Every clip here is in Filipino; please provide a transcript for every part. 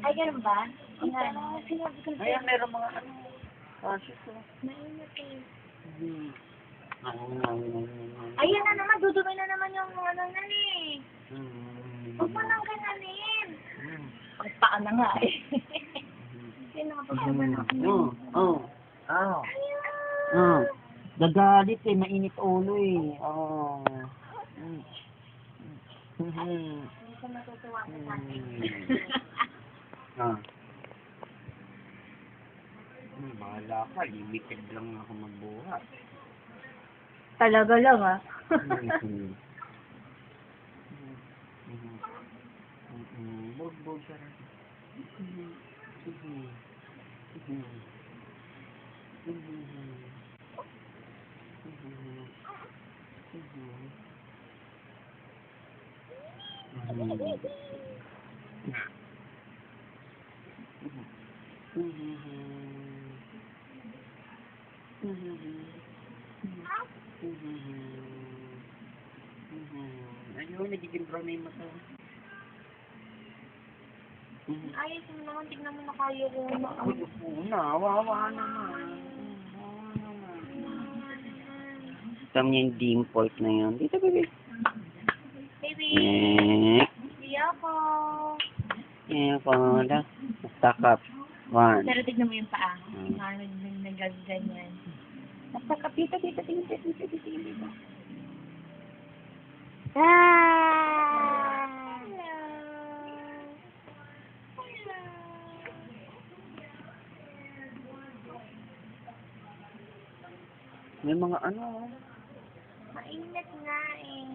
Ay, ganun ba? Sinabi ko Ayan, meron mga ano. Cautious ko. mainit eh. Ayan. Ayan na naman, dudumi na naman yung ano na eh. Huwag mo nang gananin. Ang paa na nga eh. Hindi na Gagalit eh, mainit ulo eh. Hindi ko matutuwa sa akin. Bahala ka, limited lang ako magbuhat. Talaga lang ah. Bog siya rin. Ayun, nagiging brown na yung mata. Ayos mo naman, tignan mo na kaya ko. Wawa naman. Gusto niya yung dimple na yun. Dito, baby. Baby, Eh, ako. pala. Stack up. 1. Pero tignan mo yung paa. Nagaganyan. Stack up. Dito. Ah! May mga ano. Mainit nga eh.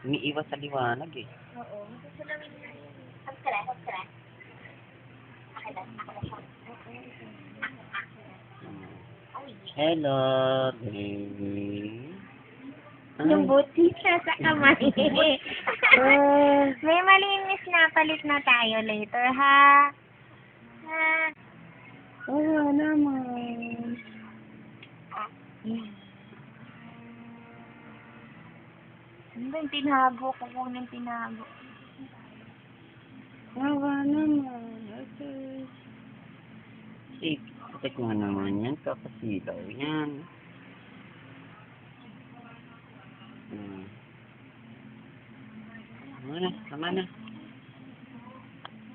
Umiiwas sa liwanag eh. Oo. Susulawin na yun. Subscribe. Okay lang. Hello, baby. Yung butis sa kamay. May malinis na. Palit na tayo later, ha? Wala naman. Ano ba yung tinago ko? Kung yung tinago. Wala naman. Okay. Sakit nga naman yan. Kapasilaw yan. Tama na.